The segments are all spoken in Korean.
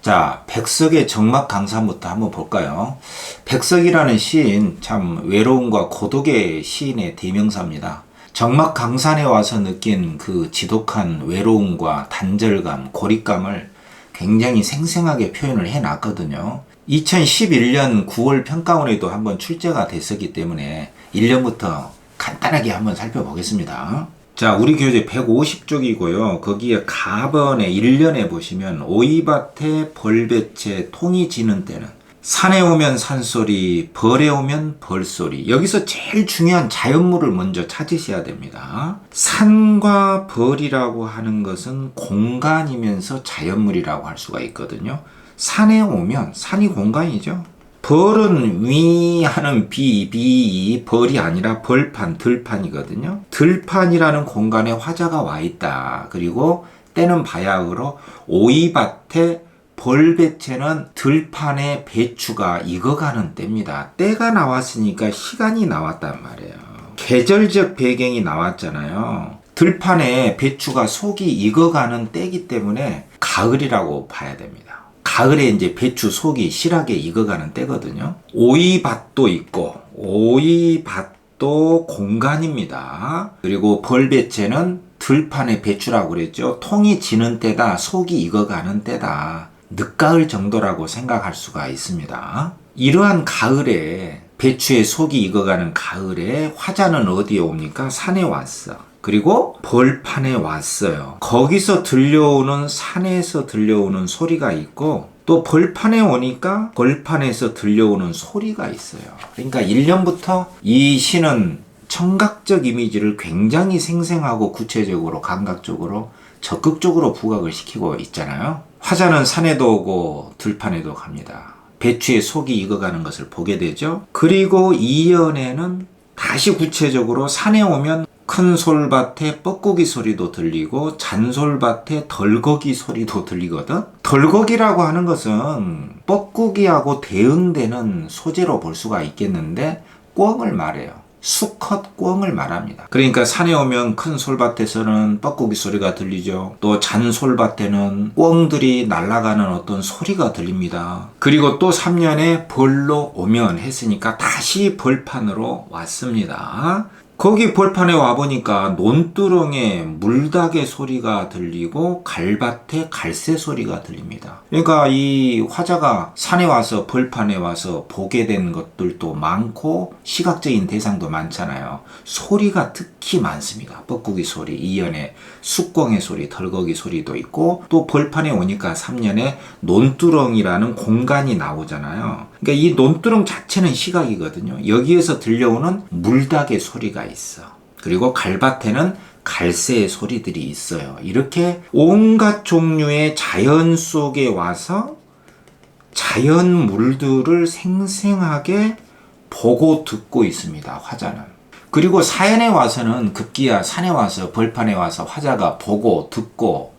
자, 백석의 정막강산부터 한번 볼까요? 백석이라는 시인, 참 외로움과 고독의 시인의 대명사입니다. 정막강산에 와서 느낀 그 지독한 외로움과 단절감, 고립감을 굉장히 생생하게 표현을 해놨거든요. 2011년 9월 평가원에도 한번 출제가 됐었기 때문에 1년부터 간단하게 한번 살펴보겠습니다. 자, 우리 교재 150쪽이고요. 거기에 가번에 1년에 보시면 오이밭에 벌배채 통이 지는 때는 산에 오면 산소리, 벌에 오면 벌소리. 여기서 제일 중요한 자연물을 먼저 찾으셔야 됩니다. 산과 벌이라고 하는 것은 공간이면서 자연물이라고 할 수가 있거든요. 산에 오면 산이 공간이죠. 벌은 위 하는 비, 벌이 아니라 벌판, 들판이거든요. 들판이라는 공간에 화자가 와 있다. 그리고 때는 바야흐로 오이밭에 벌배채는 들판에 배추가 익어가는 때입니다. 때가 나왔으니까 시간이 나왔단 말이에요. 계절적 배경이 나왔잖아요. 들판에 배추가 속이 익어가는 때이기 때문에 가을이라고 봐야 됩니다. 가을에 이제 배추 속이 실하게 익어가는 때거든요. 오이밭도 있고, 오이밭도 공간입니다. 그리고 벌배채는 들판에 배추라고 그랬죠. 통이 지는 때다, 속이 익어가는 때다. 늦가을 정도라고 생각할 수가 있습니다. 이러한 가을에, 배추의 속이 익어가는 가을에 화자는 어디에 옵니까? 산에 왔어. 그리고 벌판에 왔어요. 거기서 들려오는, 산에서 들려오는 소리가 있고, 또 벌판에 오니까 벌판에서 들려오는 소리가 있어요. 그러니까 1년부터 이 시는 청각적 이미지를 굉장히 생생하고 구체적으로, 감각적으로, 적극적으로 부각을 시키고 있잖아요. 화자는 산에도 오고 들판에도 갑니다. 배추의 속이 익어가는 것을 보게 되죠. 그리고 2연에는 다시 구체적으로 산에 오면 큰 솔밭에 뻐꾸기 소리도 들리고 잔솔밭에 덜거기 소리도 들리거든. 덜거기라고 하는 것은 뻐꾸기하고 대응되는 소재로 볼 수가 있겠는데 꿩을 말해요. 수컷 꿩을 말합니다. 그러니까 산에 오면 큰 솔밭에서는 뻐꾸기 소리가 들리죠. 또 잔솔밭에는 꿩들이 날아가는 어떤 소리가 들립니다. 그리고 또 3년에 벌로 오면 했으니까 다시 벌판으로 왔습니다. 거기 벌판에 와보니까 논두렁에 물닭의 소리가 들리고 갈밭에 갈새 소리가 들립니다. 그러니까 이 화자가 산에 와서 벌판에 와서 보게 된 것들도 많고 시각적인 대상도 많잖아요. 소리가 특히 많습니다. 뻐꾸기 소리, 이연에 숫꿩의 소리, 덜거기 소리도 있고 또 벌판에 오니까 3년에 논두렁이라는 공간이 나오잖아요. 그러니까 이 논두렁 자체는 시각이거든요. 여기에서 들려오는 물닭의 소리가 있어. 그리고 갈밭에는 갈새의 소리들이 있어요. 이렇게 온갖 종류의 자연 속에 와서 자연물들을 생생하게 보고 듣고 있습니다. 화자는. 그리고 사연에 와서는 급기야 산에 와서 벌판에 와서 화자가 보고 듣고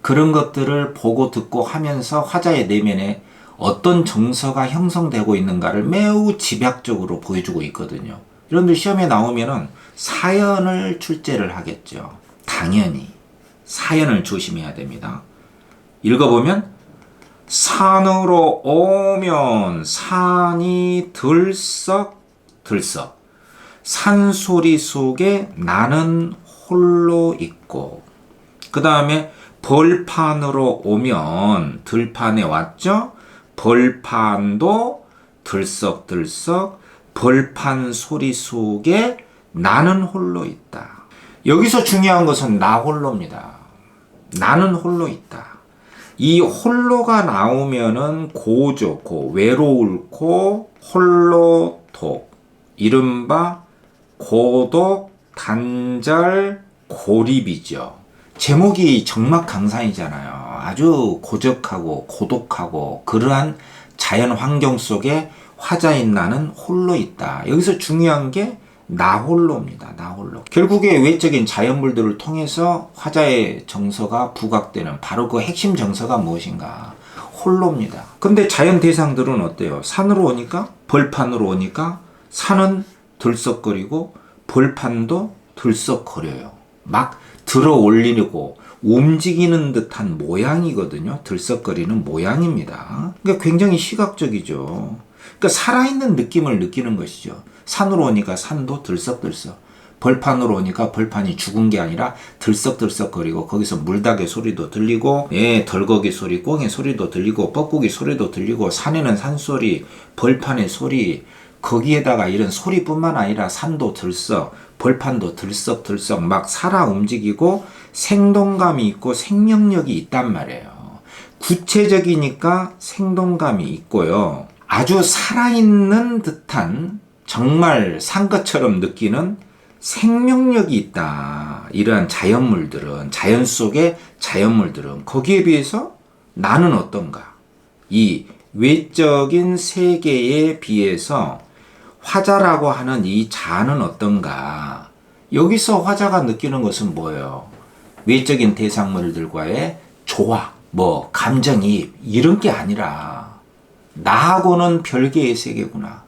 그런 것들을 보고 듣고 하면서 화자의 내면에 어떤 정서가 형성되고 있는가를 매우 집약적으로 보여주고 있거든요. 여러분들 시험에 나오면은 사연을 출제를 하겠죠. 당연히 사연을 조심해야 됩니다. 읽어보면 산으로 오면 산이 들썩들썩 산소리 속에 나는 홀로 있고 그 다음에 벌판으로 오면 들판에 왔죠. 벌판도 들썩들썩 벌판 소리 속에 나는 홀로 있다. 여기서 중요한 것은 나 홀로입니다. 나는 홀로 있다. 이 홀로가 나오면은 고죠. 외로울 코, 홀로독. 이른바 고독, 단절, 고립이죠. 제목이 정막강산이잖아요. 아주 고적하고 고독하고 그러한 자연 환경 속에 화자인 나는 홀로 있다. 여기서 중요한 게 나 홀로입니다. 나 홀로. 결국에 외적인 자연물들을 통해서 화자의 정서가 부각되는 바로 그 핵심 정서가 무엇인가? 홀로입니다. 근데 자연 대상들은 어때요? 산으로 오니까 벌판으로 오니까 산은 들썩거리고 벌판도 들썩거려요. 막 들어 올리고 움직이는 듯한 모양이거든요. 들썩거리는 모양입니다. 그러니까 굉장히 시각적이죠. 그러니까 살아있는 느낌을 느끼는 것이죠. 산으로 오니까 산도 들썩들썩, 벌판으로 오니까 벌판이 죽은 게 아니라 들썩들썩거리고 거기서 물닭의 소리도 들리고 덜거기 소리, 꿩의 소리도 들리고 뻐꾸기 소리도 들리고 산에는 산소리, 벌판의 소리, 거기에다가 이런 소리뿐만 아니라 산도 들썩, 벌판도 들썩들썩 막 살아 움직이고 생동감이 있고 생명력이 있단 말이에요. 구체적이니까 생동감이 있고요. 아주 살아있는 듯한 정말 산 것처럼 느끼는 생명력이 있다. 이러한 자연물들은, 자연 속의 자연물들은 거기에 비해서 나는 어떤가? 이 외적인 세계에 비해서 화자라고 하는 이 자는 어떤가? 여기서 화자가 느끼는 것은 뭐예요? 외적인 대상물들과의 조화, 감정이입 이런 게 아니라 나하고는 별개의 세계구나.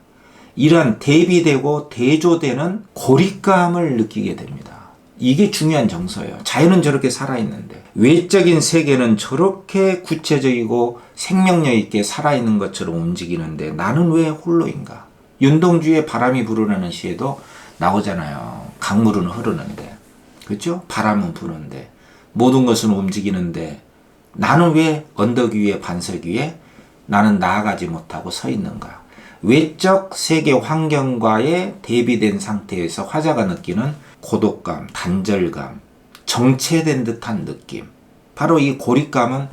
이런 대비되고 대조되는 고립감을 느끼게 됩니다. 이게 중요한 정서예요. 자연은 저렇게 살아있는데 외적인 세계는 저렇게 구체적이고 생명력 있게 살아있는 것처럼 움직이는데 나는 왜 홀로인가? 윤동주의 바람이 부르는 시에도 나오잖아요. 강물은 흐르는데, 그렇죠? 바람은 부는데 모든 것은 움직이는데 나는 왜 언덕 위에 반석 위에 나는 나아가지 못하고 서 있는가? 외적 세계 환경과의 대비된 상태에서 화자가 느끼는 고독감, 단절감, 정체된 듯한 느낌. 바로 이 고립감은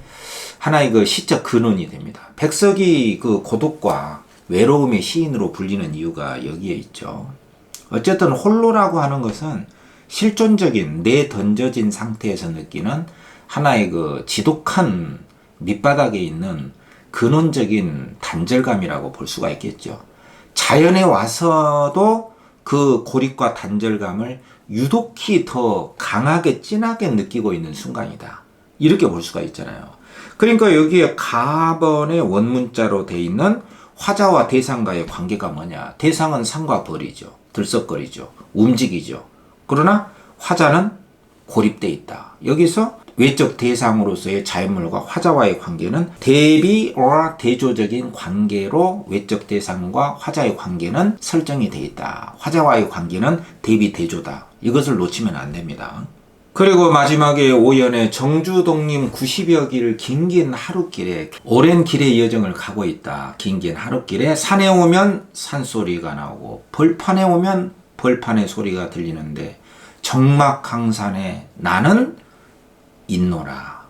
하나의 그 시적 근원이 됩니다. 백석이 그 고독과 외로움의 시인으로 불리는 이유가 여기에 있죠. 어쨌든 홀로라고 하는 것은 실존적인 내던져진 상태에서 느끼는 하나의 그 지독한 밑바닥에 있는 근원적인 단절감이라고 볼 수가 있겠죠. 자연에 와서도 그 고립과 단절감을 유독히 더 강하게 진하게 느끼고 있는 순간이다. 이렇게 볼 수가 있잖아요. 그러니까 여기에 가번의 원문자로 돼 있는 화자와 대상과의 관계가 뭐냐? 대상은 산과 벌이죠. 들썩거리죠. 움직이죠. 그러나 화자는 고립돼 있다. 여기서 외적 대상으로서의 자연물과 화자와의 관계는 대비와 대조적인 관계로 외적 대상과 화자의 관계는 설정이 되어 있다. 화자와의 관계는 대비 대조다. 이것을 놓치면 안 됩니다. 그리고 마지막에 오연의 정주동림 90여 길 긴긴 하룻길에 오랜 길의 여정을 가고 있다. 긴긴 하룻길에 산에 오면 산소리가 나오고 벌판에 오면 벌판의 소리가 들리는데 정막강산에 나는 있노라.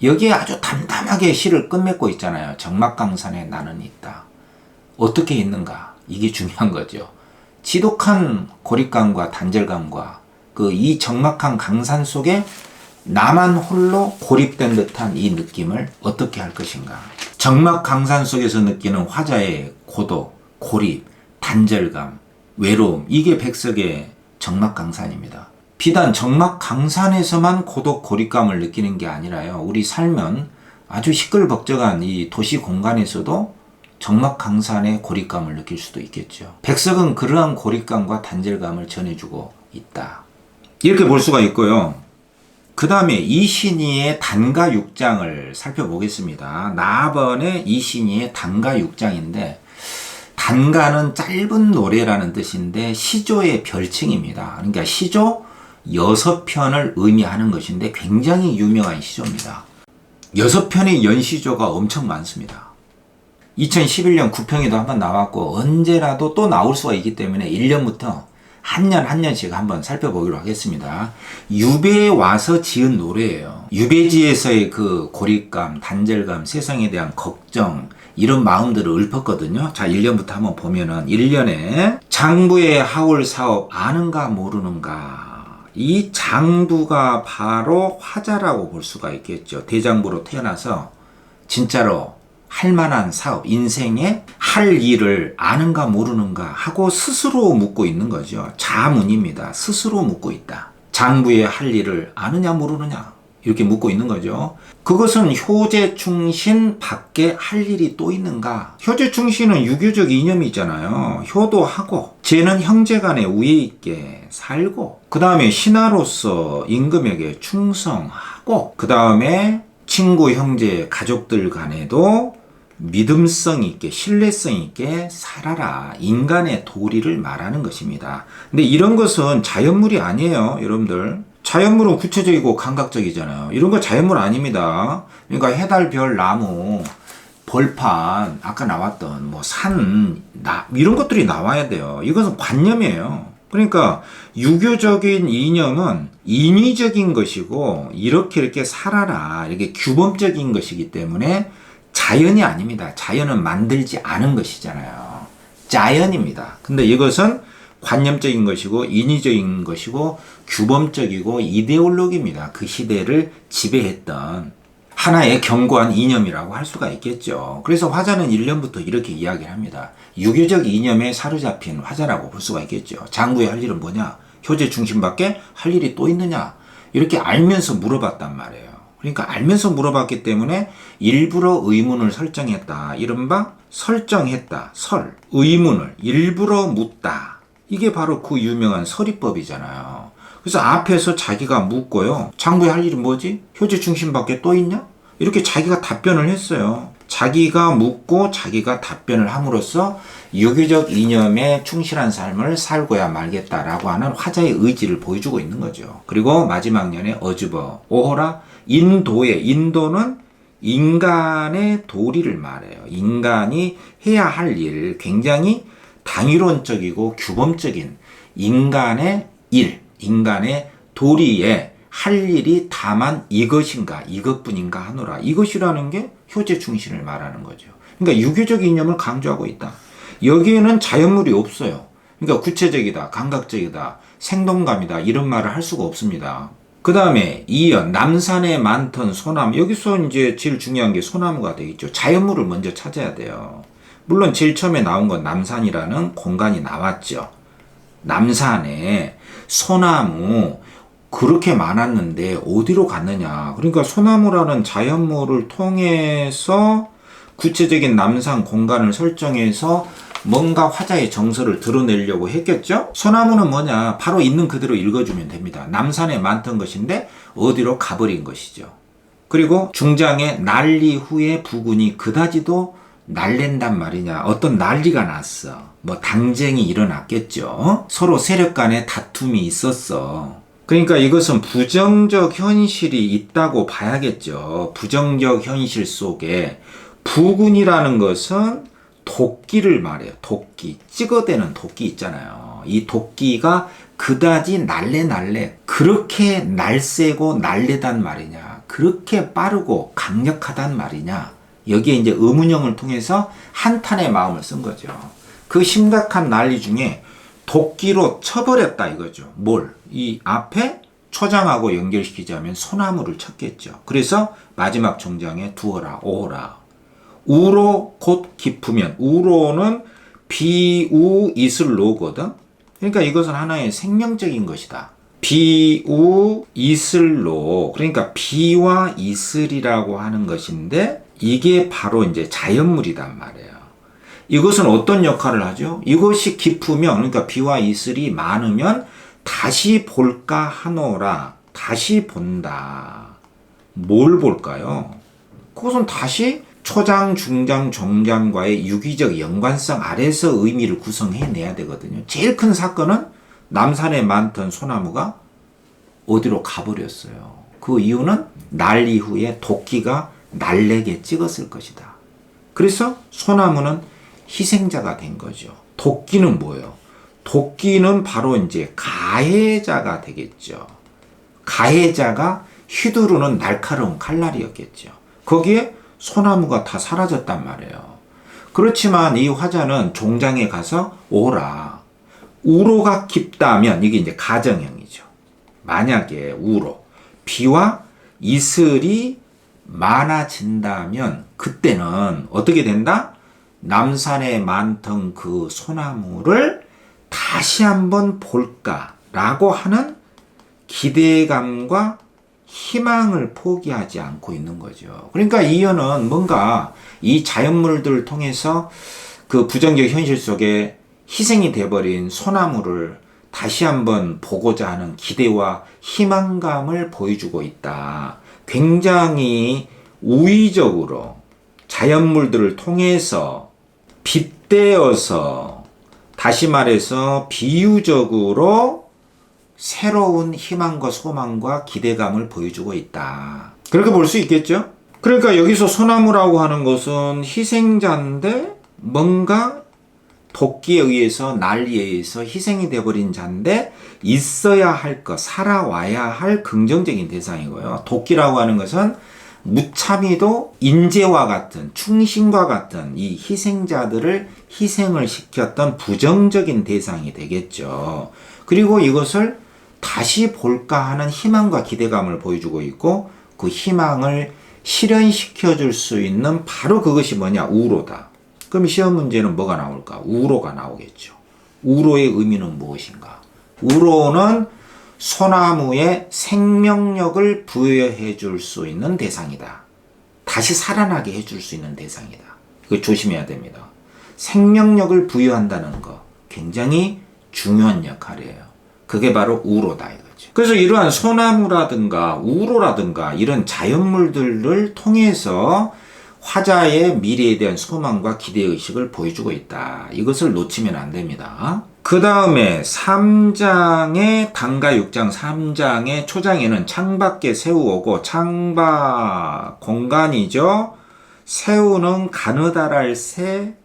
여기에 아주 담담하게 시를 끝맺고 있잖아요. 정막강산에 나는 있다. 어떻게 있는가? 이게 중요한 거죠. 지독한 고립감과 단절감과 그 이 적막한 강산 속에 나만 홀로 고립된 듯한 이 느낌을 어떻게 할 것인가. 적막 강산 속에서 느끼는 화자의 고독, 고립, 단절감, 외로움, 이게 백석의 적막 강산입니다. 비단 적막 강산에서만 고독, 고립감을 느끼는 게 아니라요. 우리 삶은 아주 시끌벅적한 이 도시 공간에서도 적막 강산의 고립감을 느낄 수도 있겠죠. 백석은 그러한 고립감과 단절감을 전해주고 있다. 이렇게 볼 수가 있고요. 그 다음에 이신이의 단가 6장을 살펴보겠습니다. 나번의 이신이의 단가 6장인데 단가는 짧은 노래라는 뜻인데 시조의 별칭입니다. 그러니까 시조 6편을 의미하는 것인데 굉장히 유명한 시조입니다. 6편의 연시조가 엄청 많습니다. 2011년 구평에도 한번 나왔고 언제라도 또 나올 수가 있기 때문에 1년부터 한 년씩 한번 살펴보기로 하겠습니다. 유배에 와서 지은 노래예요. 유배지에서의 그 고립감, 단절감, 세상에 대한 걱정 이런 마음들을 읊었거든요. 자, 1년부터 한번 보면은 1년에 장부의 하울 사업 아는가 모르는가. 이 장부가 바로 화자라고 볼 수가 있겠죠. 대장부로 태어나서 진짜로 할 만한 사업, 인생에 할 일을 아는가 모르는가 하고 스스로 묻고 있는 거죠. 자문입니다. 스스로 묻고 있다. 장부에 할 일을 아느냐 모르느냐. 이렇게 묻고 있는 거죠. 그것은 효제충신 밖에 할 일이 또 있는가? 효제충신은 유교적 이념이 있잖아요. 효도하고 쟤는 형제간에 우애 있게 살고 그 다음에 신하로서 임금에게 충성하고 그 다음에 친구, 형제, 가족들 간에도 믿음성 있게 신뢰성 있게 살아라. 인간의 도리를 말하는 것입니다. 근데 이런 것은 자연물이 아니에요, 여러분들. 자연물은 구체적이고 감각적이잖아요. 이런 거 자연물 아닙니다. 그러니까 해달, 별, 나무, 벌판, 아까 나왔던 뭐 산, 이런 것들이 나와야 돼요. 이것은 관념이에요. 그러니까 유교적인 이념은 인위적인 것이고 이렇게 살아라. 이렇게 규범적인 것이기 때문에 자연이 아닙니다. 자연은 만들지 않은 것이잖아요. 자연입니다. 근데 이것은 관념적인 것이고 인위적인 것이고 규범적이고 이데올로기입니다. 그 시대를 지배했던 하나의 견고한 이념이라고 할 수가 있겠죠. 그래서 화자는 1년부터 이렇게 이야기를 합니다. 유교적 이념에 사로잡힌 화자라고 볼 수가 있겠죠. 장구의 할 일은 뭐냐? 효제 중심밖에 할 일이 또 있느냐? 이렇게 알면서 물어봤단 말이에요. 그러니까 알면서 물어봤기 때문에 일부러 의문을 설정했다. 이른바 설정했다. 의문을 일부러 묻다. 이게 바로 그 유명한 서리법이잖아요. 그래서 앞에서 자기가 묻고요. 장구의 할 일이 뭐지? 효제 중심밖에 또 있냐? 이렇게 자기가 답변을 했어요. 자기가 묻고 자기가 답변을 함으로써 유교적 이념에 충실한 삶을 살고야 말겠다라고 하는 화자의 의지를 보여주고 있는 거죠. 그리고 마지막 년에 어주버, 오호라, 인도는 인간의 도리를 말해요. 인간이 해야 할 일, 굉장히 당위론적이고 규범적인 인간의 일, 인간의 도리에 할 일이 다만 이것인가, 이것뿐인가 하노라. 이것이라는 게 효제 충신을 말하는 거죠. 그러니까 유교적 이념을 강조하고 있다. 여기에는 자연물이 없어요. 그러니까 구체적이다, 감각적이다, 생동감이다 이런 말을 할 수가 없습니다. 그 다음에 이연, 남산에 많던 소나무. 여기서 이제 제일 중요한 게 소나무가 되겠죠. 자연물을 먼저 찾아야 돼요. 물론 제일 처음에 나온 건 남산이라는 공간이 나왔죠. 남산에 소나무 그렇게 많았는데 어디로 갔느냐. 그러니까 소나무라는 자연물을 통해서 구체적인 남산 공간을 설정해서 뭔가 화자의 정서를 드러내려고 했겠죠? 소나무는 뭐냐? 바로 있는 그대로 읽어주면 됩니다. 남산에 많던 것인데 어디로 가버린 것이죠. 그리고 중장에 난리 후에 부군이 그다지도 날랜단 말이냐. 어떤 난리가 났어. 뭐 당쟁이 일어났겠죠. 서로 세력 간에 다툼이 있었어. 그러니까 이것은 부정적 현실이 있다고 봐야겠죠. 부정적 현실 속에 부군이라는 것은 도끼를 말해요. 도끼. 찍어대는 도끼 있잖아요. 이 도끼가 그다지 날래 그렇게 날쌔고 날래단 말이냐. 그렇게 빠르고 강력하단 말이냐. 여기에 이제 의문형을 통해서 한탄의 마음을 쓴 거죠. 그 심각한 난리 중에 도끼로 쳐버렸다 이거죠. 뭘? 이 앞에 초장하고 연결시키자면 소나무를 쳤겠죠. 그래서 마지막 종장에 두어라, 오호라. 우로 곧 깊으면, 우로는 비우 이슬로거든. 그러니까 이것은 하나의 생명적인 것이다. 비우 이슬로. 그러니까 비와 이슬이라고 하는 것인데 이게 바로 이제 자연물이단 말이에요. 이것은 어떤 역할을 하죠? 이것이 깊으면, 그러니까 비와 이슬이 많으면 다시 볼까 하노라. 다시 본다. 뭘 볼까요? 그것은 다시 초장, 중장, 종장과의 유기적 연관성 아래서 의미를 구성해내야 되거든요. 제일 큰 사건은 남산에 많던 소나무가 어디로 가버렸어요. 그 이유는 날 이후에 도끼가 날래게 찍었을 것이다. 그래서 소나무는 희생자가 된 거죠. 도끼는 뭐예요? 도끼는 바로 이제 가해자가 되겠죠. 가해자가 휘두르는 날카로운 칼날이었겠죠. 거기에 소나무가 다 사라졌단 말이에요. 그렇지만 이 화자는 종장에 가서 오라. 우로가 깊다면 이게 이제 가정형이죠. 만약에 우로, 비와 이슬이 많아진다면 그때는 어떻게 된다? 남산에 많던 그 소나무를 다시 한번 볼까라고 하는 기대감과 희망을 포기하지 않고 있는 거죠. 그러니까 이어는 뭔가 이 자연물들을 통해서 그 부정적 현실 속에 희생이 돼버린 소나무를 다시 한번 보고자 하는 기대와 희망감을 보여주고 있다. 굉장히 우의적으로 자연물들을 통해서 빗대어서 다시 말해서 비유적으로 새로운 희망과 소망과 기대감을 보여주고 있다. 그렇게 볼 수 있겠죠? 그러니까 여기서 소나무라고 하는 것은 희생자인데 뭔가 도끼에 의해서 난리에 의해서 희생이 되어버린 자인데 있어야 할 것, 살아와야 할 긍정적인 대상이고요. 도끼라고 하는 것은 무참히도 인재와 같은 충신과 같은 이 희생자들을 희생을 시켰던 부정적인 대상이 되겠죠. 그리고 이것을 다시 볼까 하는 희망과 기대감을 보여주고 있고 그 희망을 실현시켜 줄 수 있는 바로 그것이 뭐냐? 우로다. 그럼 시험 문제는 뭐가 나올까? 우로가 나오겠죠. 우로의 의미는 무엇인가? 우로는 소나무에 생명력을 부여해 줄 수 있는 대상이다. 다시 살아나게 해줄 수 있는 대상이다. 이거 조심해야 됩니다. 생명력을 부여한다는 거 굉장히 중요한 역할이에요. 그게 바로 우로다 이거죠. 그래서 이러한 소나무라든가 우로라든가 이런 자연물들을 통해서 화자의 미래에 대한 소망과 기대의식을 보여주고 있다. 이것을 놓치면 안 됩니다. 그 다음에 3장의 단가 6장 3장의 초장에는 창밖에 새우 오고 창밖 공간이죠. 새우는 가느다랄 새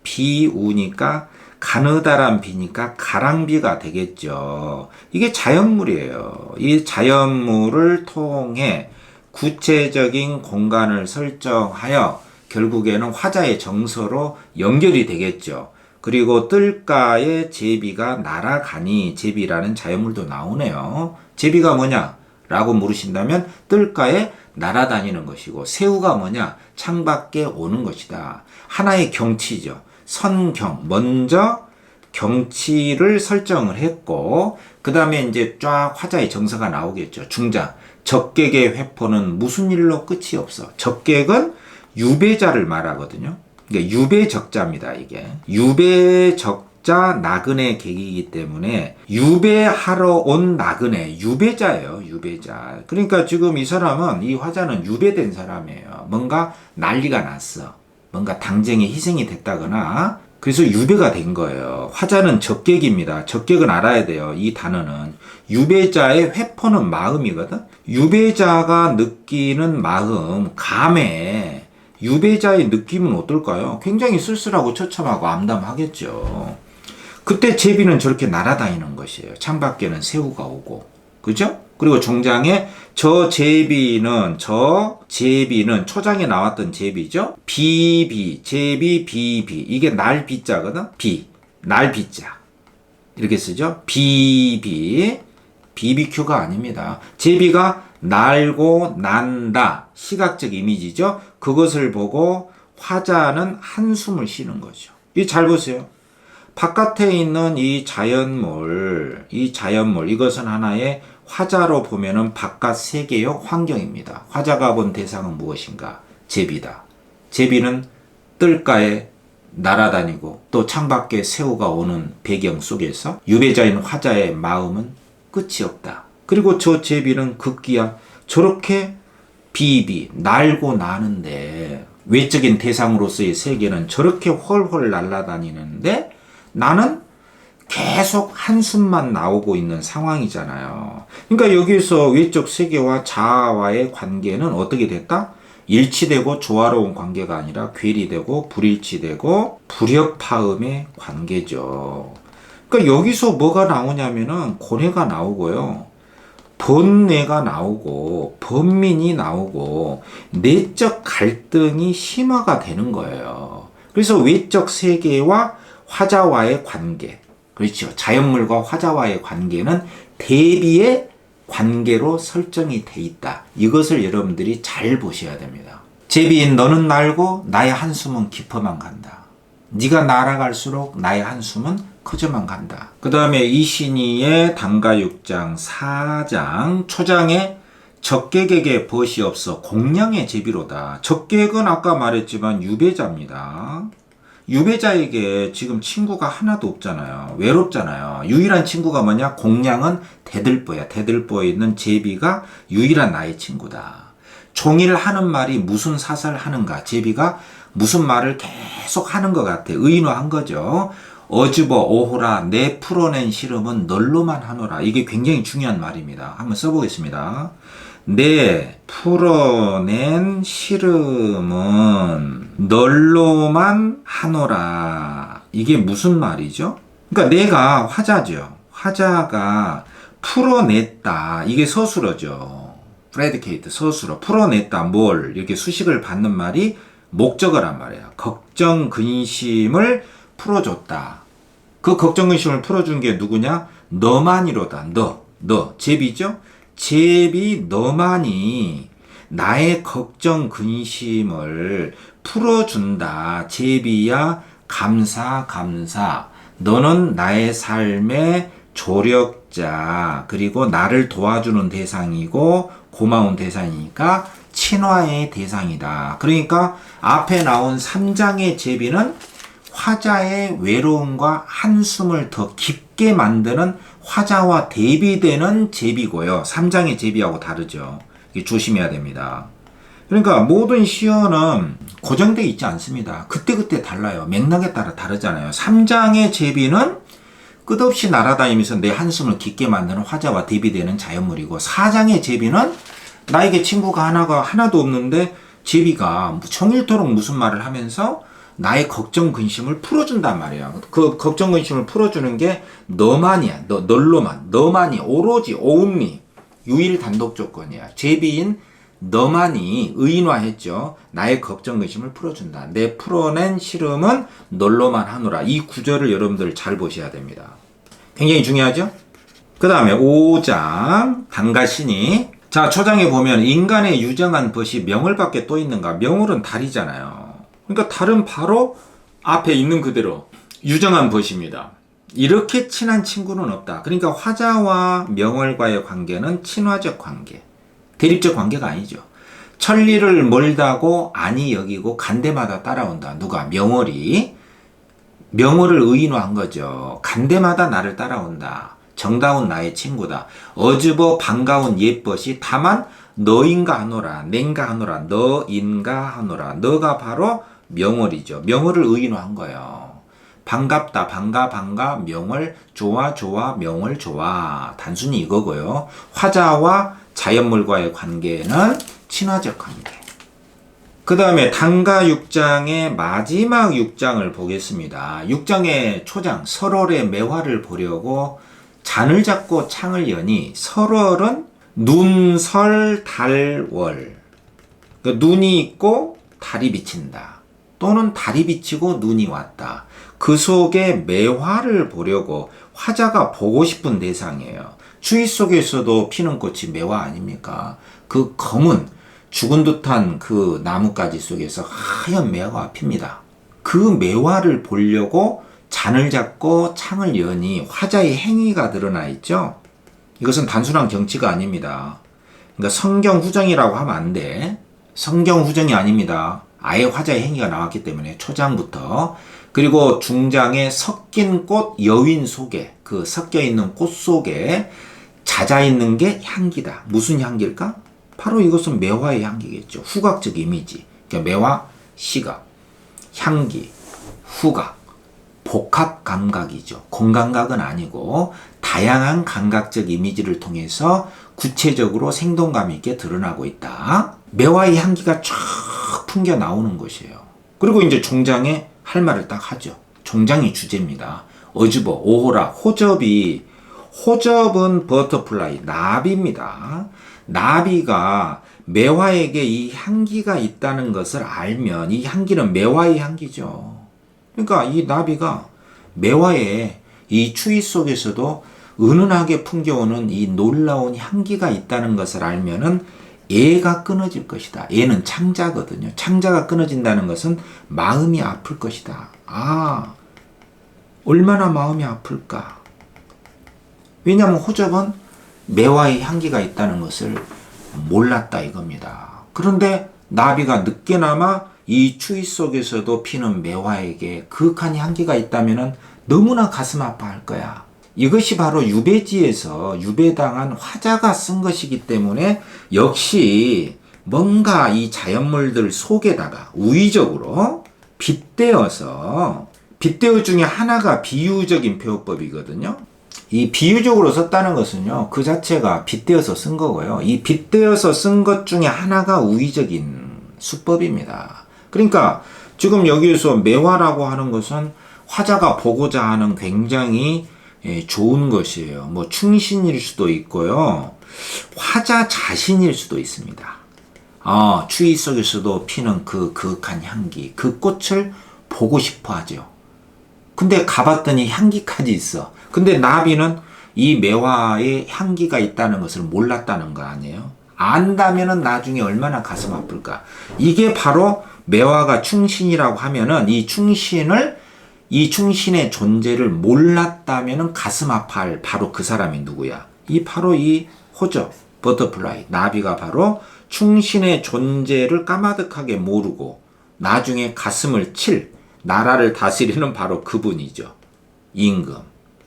비우니까 가느다란 비니까 가랑비가 되겠죠. 이게 자연물이에요. 이 자연물을 통해 구체적인 공간을 설정하여 결국에는 화자의 정서로 연결이 되겠죠. 그리고 뜰가에 제비가 날아가니 제비라는 자연물도 나오네요. 제비가 뭐냐? 라고 물으신다면 뜰가에 날아다니는 것이고 새우가 뭐냐? 창밖에 오는 것이다. 하나의 경치죠. 선경, 먼저 경치를 설정을 했고 그 다음에 이제 쫙 화자의 정서가 나오겠죠. 중장, 적객의 회포는 무슨 일로 끝이 없어. 적객은 유배자를 말하거든요. 그러니까 유배적자입니다. 이게 유배적자 나그네 객이기 때문에 유배하러 온 나그네 유배자예요. 유배자. 그러니까 지금 이 사람은 이 화자는 유배된 사람이에요. 뭔가 난리가 났어. 뭔가 당쟁에 희생이 됐다거나 그래서 유배가 된 거예요. 화자는 적객입니다. 적객은 알아야 돼요. 이 단어는 유배자의 회포는 마음이거든. 유배자가 느끼는 마음, 감에 유배자의 느낌은 어떨까요? 굉장히 쓸쓸하고 처참하고 암담하겠죠. 그때 제비는 저렇게 날아다니는 것이에요. 창밖에는 새우가 오고, 그죠? 그리고 종장에 저 제비는 초장에 나왔던 제비죠. 비비, 제비, 비비. 이게 날비자거든. 날비자. 이렇게 쓰죠. 비비. BBQ가 아닙니다. 제비가 날고 난다. 시각적 이미지죠. 그것을 보고 화자는 한숨을 쉬는 거죠. 이 잘 보세요. 바깥에 있는 이 자연물, 이것은 하나의 화자로 보면은 바깥 세계의 환경입니다. 화자가 본 대상은 무엇인가? 제비다. 제비는 뜰가에 날아다니고 또 창밖에 새우가 오는 배경 속에서 유배자인 화자의 마음은 끝이 없다. 그리고 저 제비는 급기야 저렇게 날고 나는데 외적인 대상으로서의 세계는 저렇게 훨훨 날아다니는데 나는 계속 한숨만 나오고 있는 상황이잖아요. 그러니까 여기서 외적 세계와 자아와의 관계는 어떻게 됐다? 일치되고 조화로운 관계가 아니라 괴리되고 불일치되고 불협화음의 관계죠. 그러니까 여기서 뭐가 나오냐면은 고뇌가 나오고요. 번뇌가 나오고 번민이 나오고 내적 갈등이 심화가 되는 거예요. 그래서 외적 세계와 화자와의 관계, 그렇죠. 자연물과 화자와의 관계는 대비의 관계로 설정이 돼 있다. 이것을 여러분들이 잘 보셔야 됩니다. 제비인 너는 날고 나의 한숨은 깊어만 간다. 네가 날아갈수록 나의 한숨은 커져만 간다. 그 다음에 이신이의 단가 6장 4장 초장에 적객에게 벗이 없어 공양의 제비로다. 적객은 아까 말했지만 유배자입니다. 유배자에게 지금 친구가 하나도 없잖아요. 외롭잖아요. 유일한 친구가 뭐냐? 공양은 대들보야. 대들보에 있는 제비가 유일한 나의 친구다. 종일 하는 말이 무슨 사살 하는가? 제비가 무슨 말을 계속 하는 것 같아. 의인화한 거죠. 어즈버 오호라 내 풀어낸 시름은 널로만 하노라. 이게 굉장히 중요한 말입니다. 한번 써보겠습니다. 내 풀어낸 시름은 널로만 하노라. 이게 무슨 말이죠? 그러니까 내가 화자죠. 화자가 풀어냈다. 이게 서술어죠. 프레디케이트 서술어. 풀어냈다. 뭘 이렇게 수식을 받는 말이 목적어란 말이에요. 걱정 근심을 풀어줬다. 그 걱정 근심을 풀어준 게 누구냐? 너만이로다. 너 제비죠? 제비 너만이 나의 걱정 근심을 풀어준다. 제비야 감사. 너는 나의 삶의 조력자, 그리고 나를 도와주는 대상이고 고마운 대상이니까 친화의 대상이다. 그러니까 앞에 나온 3장의 제비는 화자의 외로움과 한숨을 더 깊게 만드는 화자와 대비되는 제비고요. 3장의 제비하고 다르죠. 이게 조심해야 됩니다. 그러니까 모든 시어는 고정되어 있지 않습니다. 그때그때 달라요. 맥락에 따라 다르잖아요. 3장의 제비는 끝없이 날아다니면서 내 한숨을 깊게 만드는 화자와 대비되는 자연물이고, 4장의 제비는 나에게 친구가 하나도 없는데 제비가 종일토록 무슨 말을 하면서 나의 걱정 근심을 풀어준단 말이야. 그 걱정 근심을 풀어주는 게 너만이야. 널로만. 너만이 오로지 only 유일 단독 조건이야. 제비인 너만이 의인화했죠. 나의 걱정 근심을 풀어준다. 내 풀어낸 시름은 널로만 하노라. 이 구절을 여러분들 잘 보셔야 됩니다. 굉장히 중요하죠? 그 다음에 5장 단가신이. 자, 초장에 보면 인간의 유정한 벗이 명월밖에 또 있는가? 명월은 달이잖아요. 그러니까 달은 바로 앞에 있는 그대로 유정한 벗입니다. 이렇게 친한 친구는 없다. 그러니까 화자와 명월과의 관계는 친화적 관계, 대립적 관계가 아니죠. 천리를 멀다고 안이 여기고 간대마다 따라온다. 누가? 명월이. 명월을 의인화한 거죠. 간대마다 나를 따라온다. 정다운 나의 친구다. 어즈버 반가운 옛벗이 다만 너인가 하노라. 낸가 하노라. 너인가 하노라. 너가 바로 명월이죠. 명월을 의인화한 거예요. 반갑다. 반가. 명월. 좋아. 명월 좋아. 단순히 이거고요. 화자와 자연물과의 관계는 친화적 관계. 그 다음에 단가 6장의 마지막 6장을 보겠습니다. 6장의 초장 설월의 매화를 보려고 잔을 잡고 창을 여니, 설월은 눈설 달월. 그러니까 눈이 있고 달이 비친다. 또는 달이 비치고 눈이 왔다. 그 속에 매화를 보려고 화자가 보고 싶은 대상이에요. 추위 속에서도 피는 꽃이 매화 아닙니까? 그 검은 죽은 듯한 그 나뭇가지 속에서 하얀 매화가 핍니다. 그 매화를 보려고 잔을 잡고 창을 여니 화자의 행위가 드러나 있죠. 이것은 단순한 경치가 아닙니다. 그러니까 성경 후정이라고 하면 안 돼. 성경 후정이 아닙니다. 아예 화자의 행위가 나왔기 때문에 초장부터. 그리고 중장에 섞인 꽃 여윈 속에, 그 섞여 있는 꽃 속에 잦아 있는 게 향기다. 무슨 향기일까? 바로 이것은 매화의 향기겠죠. 후각적 이미지. 그러니까 매화, 시각, 향기, 후각, 복합 감각이죠. 공감각은 아니고 다양한 감각적 이미지를 통해서 구체적으로 생동감 있게 드러나고 있다. 매화의 향기가 쫙 풍겨 나오는 것이에요. 그리고 이제 종장에 할 말을 딱 하죠. 종장이 주제입니다. 어즈버, 오호라, 호접은 버터플라이, 나비입니다. 나비가 매화에게 이 향기가 있다는 것을 알면 이 향기는 매화의 향기죠. 그러니까 이 나비가 매화에 이 추위 속에서도 은은하게 풍겨오는 이 놀라운 향기가 있다는 것을 알면은 애가 끊어질 것이다. 애는 창자거든요. 창자가 끊어진다는 것은 마음이 아플 것이다. 아, 얼마나 마음이 아플까? 왜냐하면 호접은 매화의 향기가 있다는 것을 몰랐다 이겁니다. 그런데 나비가 늦게나마 이 추위 속에서도 피는 매화에게 그윽한 향기가 있다면 너무나 가슴 아파할 거야. 이것이 바로 유배지에서 유배당한 화자가 쓴 것이기 때문에 역시 뭔가 이 자연물들 속에다가 우의적으로 빗대어 중에 하나가 비유적인 표현법이거든요. 이 비유적으로 썼다는 것은요, 그 자체가 빗대어서 쓴 거고요. 이 빗대어서 쓴 것 중에 하나가 우의적인 수법입니다. 그러니까 지금 여기에서 매화라고 하는 것은 화자가 보고자 하는 굉장히 좋은 것이에요. 뭐 충신일 수도 있고요. 화자 자신일 수도 있습니다. 추위 속에서도 피는 그 그윽한 향기, 그 꽃을 보고 싶어 하죠. 근데 가봤더니 향기까지 있어. 근데 나비는 이 매화에 향기가 있다는 것을 몰랐다는 거 아니에요? 안다면은 나중에 얼마나 가슴 아플까? 이게 바로 매화가 충신이라고 하면은 이 충신의 존재를 몰랐다면은 가슴 아파할 바로 그 사람이 누구야? 바로 이 호저, 버터플라이, 나비가 바로 충신의 존재를 까마득하게 모르고 나중에 가슴을 칠 나라를 다스리는 바로 그분이죠. 임금.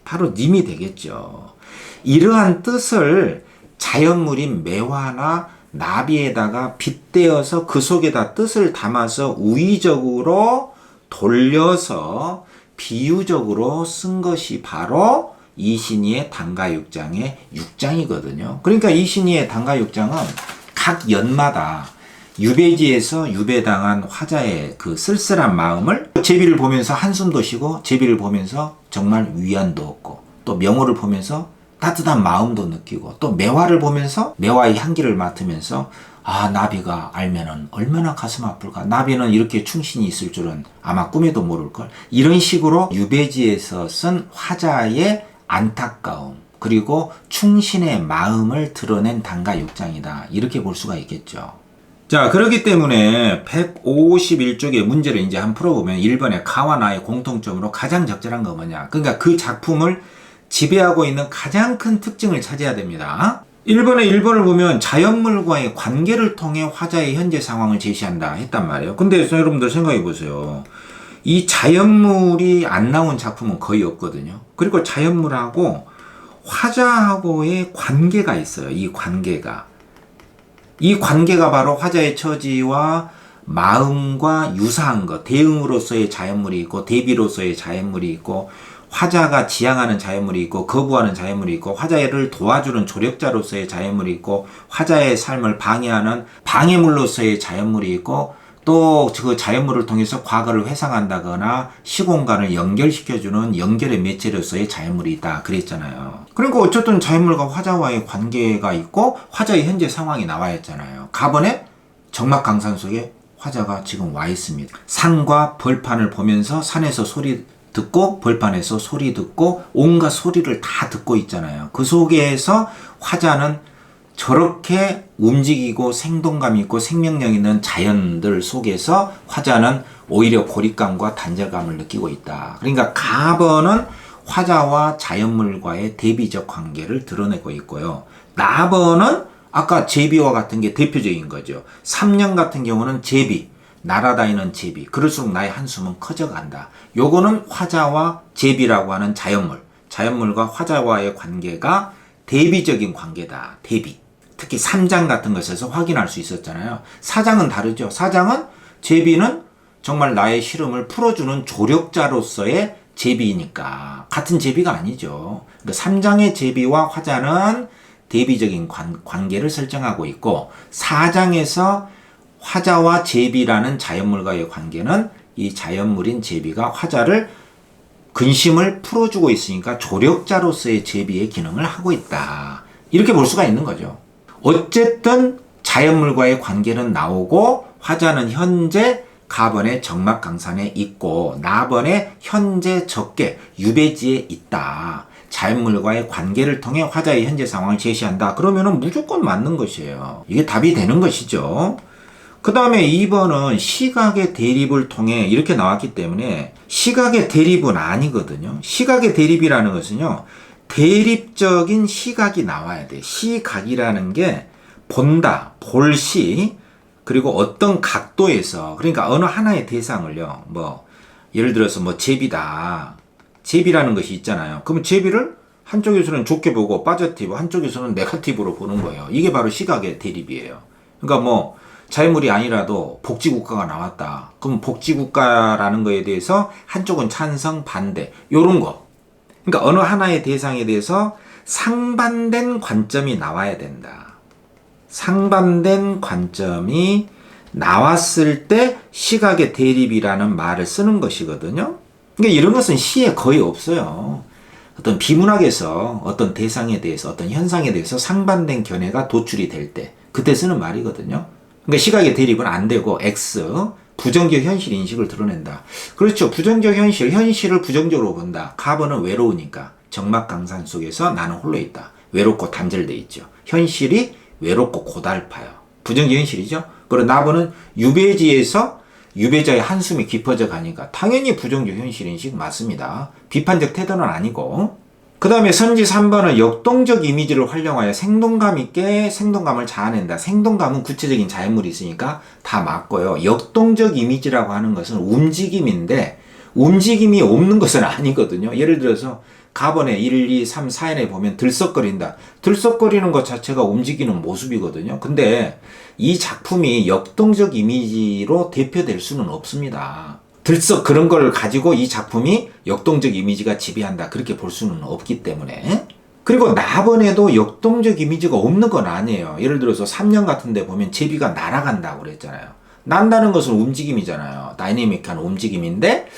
바로 님이 되겠죠. 이러한 뜻을 자연물인 매화나 나비에다가 빗대어서 그 속에다 뜻을 담아서 우의적으로 돌려서 비유적으로 쓴 것이 바로 이신이의 단가육장의 6장이거든요. 그러니까 이신이의 단가육장은 각 연마다 유배지에서 유배당한 화자의 그 쓸쓸한 마음을 제비를 보면서 한숨도 쉬고 제비를 보면서 정말 위안도 얻고 또 명호를 보면서 따뜻한 마음도 느끼고 또 매화를 보면서 매화의 향기를 맡으면서 나비가 알면은 얼마나 가슴 아플까. 나비는 이렇게 충신이 있을 줄은 아마 꿈에도 모를걸. 이런 식으로 유배지에서 쓴 화자의 안타까움 그리고 충신의 마음을 드러낸 단가육장이다. 이렇게 볼 수가 있겠죠. 자, 그렇기 때문에 151쪽의 문제를 이제 한번 풀어보면 1번에 가와 나의 공통점으로 가장 적절한 거 뭐냐. 그러니까 그 작품을 지배하고 있는 가장 큰 특징을 찾아야 됩니다. 1번을 보면 자연물과의 관계를 통해 화자의 현재 상황을 제시한다 했단 말이에요. 근데 여러분들 생각해 보세요. 이 자연물이 안 나온 작품은 거의 없거든요. 그리고 자연물하고 화자하고의 관계가 있어요. 이 관계가 바로 화자의 처지와 마음과 유사한 것, 대응으로서의 자연물이 있고 대비로서의 자연물이 있고 화자가 지향하는 자연물이 있고 거부하는 자연물이 있고 화자를 도와주는 조력자로서의 자연물이 있고 화자의 삶을 방해하는 방해물로서의 자연물이 있고 또 그 자연물을 통해서 과거를 회상한다거나 시공간을 연결시켜주는 연결의 매체로서의 자연물이 있다 그랬잖아요. 그러니까 어쨌든 자연물과 화자와의 관계가 있고 화자의 현재 상황이 나와 있잖아요. 가번에 정막강산 속에 화자가 지금 와 있습니다. 산과 벌판을 보면서 산에서 소리 듣고 벌판에서 소리 듣고 온갖 소리를 다 듣고 있잖아요. 그 속에서 화자는 저렇게 움직이고 생동감 있고 생명력 있는 자연들 속에서 화자는 오히려 고립감과 단절감을 느끼고 있다. 그러니까 가번은 화자와 자연물과의 대비적 관계를 드러내고 있고요. 나번은 아까 제비와 같은 게 대표적인 거죠. 3년 같은 경우는 제비, 날아다니는 제비. 그럴수록 나의 한숨은 커져간다. 요거는 화자와 제비라고 하는 자연물과 화자와의 관계가 대비적인 관계다. 대비. 특히 3장 같은 것에서 확인할 수 있었잖아요. 4장은 다르죠. 4장은 제비는 정말 나의 시름을 풀어주는 조력자로서의 제비니까 같은 제비가 아니죠. 그러니까 3장의 제비와 화자는 대비적인 관계를 설정하고 있고 4장에서 화자와 제비라는 자연물과의 관계는 이 자연물인 제비가 화자를 근심을 풀어주고 있으니까 조력자로서의 제비의 기능을 하고 있다. 이렇게 볼 수가 있는 거죠. 어쨌든 자연물과의 관계는 나오고 화자는 현재 가번의 정막강산에 있고 나번의 현재 적계 유배지에 있다. 자연물과의 관계를 통해 화자의 현재 상황을 제시한다. 그러면은 무조건 맞는 것이에요. 이게 답이 되는 것이죠. 그 다음에 2번은 시각의 대립을 통해 이렇게 나왔기 때문에 시각의 대립은 아니거든요. 시각의 대립이라는 것은요. 대립적인 시각이 나와야 돼. 시각이라는 게 본다, 볼시, 그리고 어떤 각도에서, 그러니까 어느 하나의 대상을요, 뭐 예를 들어서 뭐 제비다, 제비라는 것이 있잖아요. 그러면 제비를 한쪽에서는 좋게 보고 파지티브, 한쪽에서는 네거티브로 보는 거예요. 이게 바로 시각의 대립이에요. 그러니까 뭐 자연물이 아니라도 복지국가가 나왔다. 그럼 복지국가라는 거에 대해서 한쪽은 찬성, 반대, 요런 거. 그러니까 어느 하나의 대상에 대해서 상반된 관점이 나와야 된다. 상반된 관점이 나왔을 때 시각의 대립이라는 말을 쓰는 것이거든요. 그러니까 이런 것은 시에 거의 없어요. 어떤 비문학에서 어떤 대상에 대해서, 어떤 현상에 대해서 상반된 견해가 도출이 될 때, 그때 쓰는 말이거든요. 그러니까 시각의 대립은 안 되고, X, 부정적 현실 인식을 드러낸다. 그렇죠. 부정적 현실, 현실을 부정적으로 본다. 카본은 외로우니까. 정막강산 속에서 나는 홀로 있다. 외롭고 단절돼 있죠. 현실이 외롭고 고달파요. 부정적 현실이죠. 그리고 나보는 유배지에서 유배자의 한숨이 깊어져 가니까 당연히 부정적 현실 인식 맞습니다. 비판적 태도는 아니고. 그 다음에 선지 3번은 역동적 이미지를 활용하여 생동감 있게 생동감을 자아낸다. 생동감은 구체적인 자연물이 있으니까 다 맞고요. 역동적 이미지라고 하는 것은 움직임인데 움직임이 없는 것은 아니거든요. 예를 들어서 가번에 1, 2, 3, 4연에 보면 들썩거린다. 들썩거리는 것 자체가 움직이는 모습이거든요. 근데 이 작품이 역동적 이미지로 대표될 수는 없습니다. 들썩 그런 걸 가지고 이 작품이 역동적 이미지가 지배한다. 그렇게 볼 수는 없기 때문에. 그리고 나번에도 역동적 이미지가 없는 건 아니에요. 예를 들어서 3년 같은 데 보면 제비가 날아간다고 그랬잖아요. 난다는 것은 움직임이잖아요. 다이내믹한 움직임인데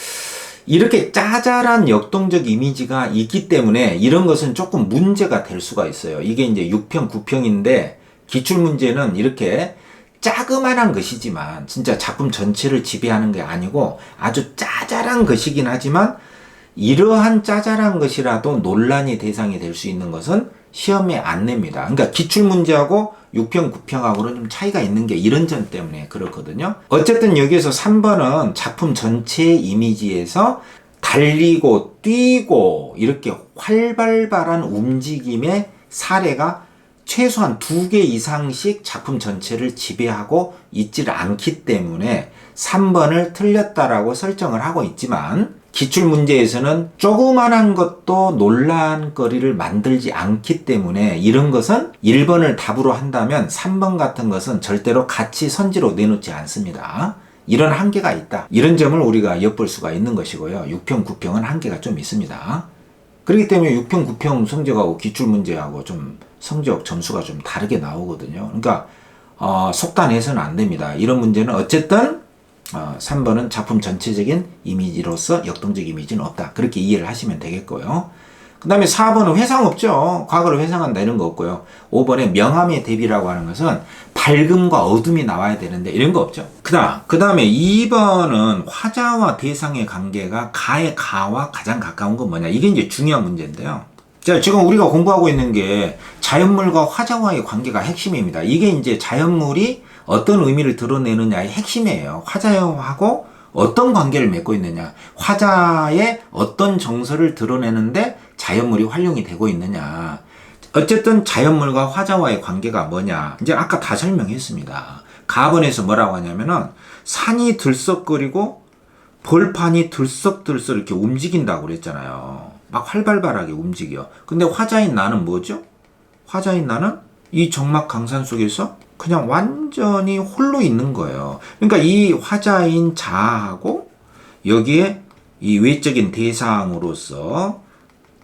이렇게 짜잘한 역동적 이미지가 있기 때문에 이런 것은 조금 문제가 될 수가 있어요. 이게 이제 6평, 9평인데 기출문제는 이렇게 자그만한 것이지만 진짜 작품 전체를 지배하는 게 아니고 아주 짜잘한 것이긴 하지만 이러한 짜잘한 것이라도 논란이 대상이 될 수 있는 것은 시험에 안 냅니다. 그러니까 기출문제하고 6평, 9평하고는 좀 차이가 있는 게 이런 점 때문에 그렇거든요. 어쨌든 여기에서 3번은 작품 전체의 이미지에서 달리고 뛰고 이렇게 활발한 움직임의 사례가 최소한 2개 이상씩 작품 전체를 지배하고 있지를 않기 때문에 3번을 틀렸다라고 설정을 하고 있지만 기출문제에서는 조그만한 것도 논란거리를 만들지 않기 때문에 이런 것은 1번을 답으로 한다면 3번 같은 것은 절대로 같이 선지로 내놓지 않습니다. 이런 한계가 있다. 이런 점을 우리가 엿볼 수가 있는 것이고요. 6평, 9평은 한계가 좀 있습니다. 그렇기 때문에 6평, 9평 성적하고 기출문제하고 좀 성적 점수가 좀 다르게 나오거든요. 그러니까 속단해서는 안 됩니다. 이런 문제는 어쨌든 3번은 작품 전체적인 이미지로서 역동적 이미지는 없다. 그렇게 이해를 하시면 되겠고요. 그 다음에 4번은 회상 없죠. 과거를 회상한다 이런 거 없고요. 5번에 명암의 대비라고 하는 것은 밝음과 어둠이 나와야 되는데 이런 거 없죠. 그 다음에 2번은 화자와 대상의 관계가 가의 가와 가장 가까운 건 뭐냐. 이게 이제 중요한 문제인데요. 자, 지금 우리가 공부하고 있는 게 자연물과 화자와의 관계가 핵심입니다. 이게 이제 자연물이 어떤 의미를 드러내느냐의 핵심이에요. 화자하고 어떤 관계를 맺고 있느냐, 화자의 어떤 정서를 드러내는데 자연물이 활용이 되고 있느냐. 어쨌든 자연물과 화자와의 관계가 뭐냐. 이제 아까 다 설명했습니다. 가번에서 뭐라고 하냐면은 산이 들썩거리고 벌판이 들썩들썩 이렇게 움직인다고 그랬잖아요. 막 활발하게 움직여. 근데 화자인 나는 뭐죠? 화자인 나는 이 정막 강산 속에서 그냥 완전히 홀로 있는 거예요. 그러니까 이 화자인 자아하고 여기에 이 외적인 대상으로서,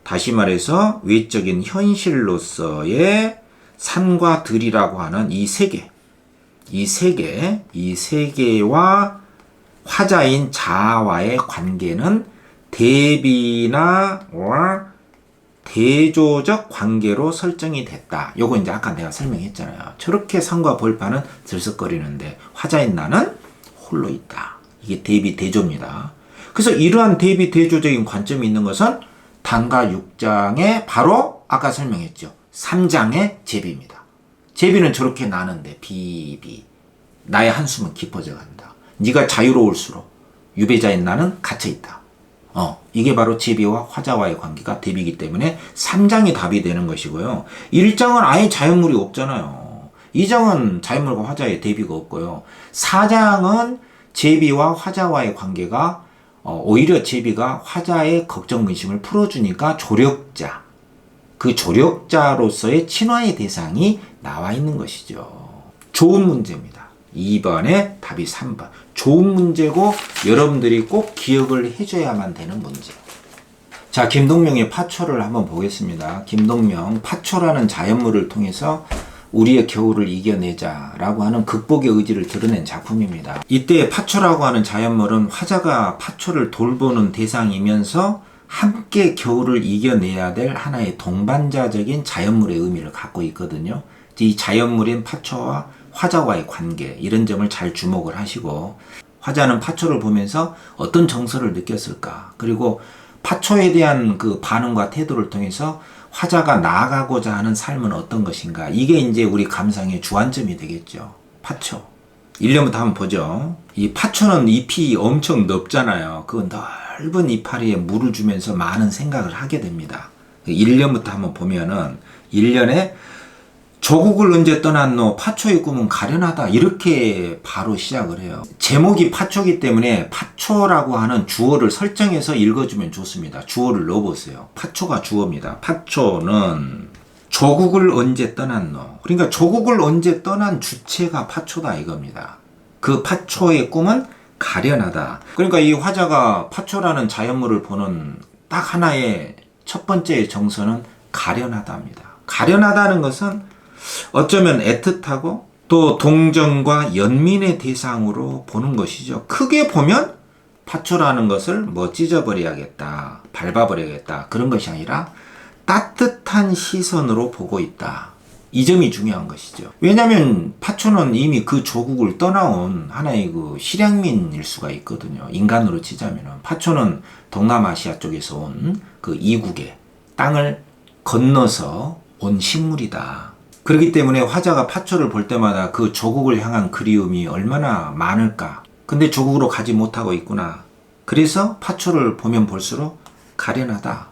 다시 말해서 외적인 현실로서의 산과 들이라고 하는 이 세 개와 화자인 자아와의 관계는 대비나 대조적 관계로 설정이 됐다. 요거 이제 아까 내가 설명했잖아요. 저렇게 산과 벌판은 들썩거리는데 화자인 나는 홀로 있다. 이게 대비 대조입니다. 그래서 이러한 대비 대조적인 관점이 있는 것은 단가 6장에 바로 아까 설명했죠. 3장의 제비입니다. 제비는 저렇게 나는데 비비. 나의 한숨은 깊어져 간다. 네가 자유로울수록 유배자인 나는 갇혀있다. 이게 바로 제비와 화자와의 관계가 대비이기 때문에 3장이 답이 되는 것이고요. 1장은 아예 자연물이 없잖아요. 2장은 자연물과 화자의 대비가 없고요. 4장은 제비와 화자와의 관계가 오히려 제비가 화자의 걱정 근심을 풀어주니까 조력자, 그 조력자로서의 친화의 대상이 나와 있는 것이죠. 좋은 문제입니다. 2번에 답이 3번. 좋은 문제고 여러분들이 꼭 기억을 해줘야만 되는 문제. 자, 김동명의 파초를 한번 보겠습니다. 김동명, 파초라는 자연물을 통해서 우리의 겨울을 이겨내자라고 하는 극복의 의지를 드러낸 작품입니다. 이때 파초라고 하는 자연물은 화자가 파초를 돌보는 대상이면서 함께 겨울을 이겨내야 될 하나의 동반자적인 자연물의 의미를 갖고 있거든요. 이 자연물인 파초와 화자와의 관계, 이런 점을 잘 주목을 하시고, 화자는 파초를 보면서 어떤 정서를 느꼈을까, 그리고 파초에 대한 그 반응과 태도를 통해서 화자가 나아가고자 하는 삶은 어떤 것인가, 이게 이제 우리 감상의 주안점이 되겠죠. 파초 1년부터 한번 보죠. 이 파초는 잎이 엄청 넓잖아요. 그 넓은 이파리에 물을 주면서 많은 생각을 하게 됩니다. 1년부터 한번 보면은 1년에 조국을 언제 떠났노, 파초의 꿈은 가련하다, 이렇게 바로 시작을 해요. 제목이 파초기 때문에 파초라고 하는 주어를 설정해서 읽어주면 좋습니다. 주어를 넣어보세요. 파초가 주어입니다. 파초는 조국을 언제 떠났노, 그러니까 조국을 언제 떠난 주체가 파초다 이겁니다. 그 파초의 꿈은 가련하다. 그러니까 이 화자가 파초라는 자연물을 보는 딱 하나의 첫 번째 정서는 가련하다입니다. 가련하다는 것은 어쩌면 애틋하고 또 동정과 연민의 대상으로 보는 것이죠. 크게 보면 파초라는 것을 뭐 찢어버려야겠다, 밟아버려야겠다, 그런 것이 아니라 따뜻한 시선으로 보고 있다. 이 점이 중요한 것이죠. 왜냐하면 파초는 이미 그 조국을 떠나온 하나의 그 실향민일 수가 있거든요. 인간으로 치자면 파초는 동남아시아 쪽에서 온 그 이국의 땅을 건너서 온 식물이다. 그렇기 때문에 화자가 파초를 볼 때마다 그 조국을 향한 그리움이 얼마나 많을까. 근데 조국으로 가지 못하고 있구나. 그래서 파초를 보면 볼수록 가련하다,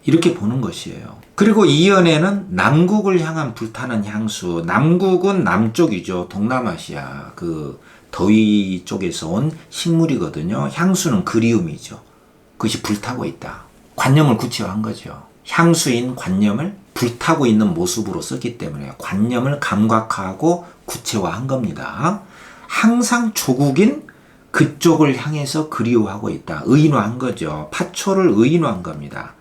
이렇게 보는 것이에요. 그리고 이 연에는 남국을 향한 불타는 향수. 남국은 남쪽이죠. 동남아시아 그 더위 쪽에서 온 식물이거든요. 향수는 그리움이죠. 그것이 불타고 있다. 관념을 구체화한 거죠. 향수인 관념을 불타고 있는 모습으로 썼기 때문에 관념을 감각하고 구체화한 겁니다. 항상 조국인 그쪽을 향해서 그리워하고 있다. 의인화한 거죠. 파초를 의인화한 겁니다.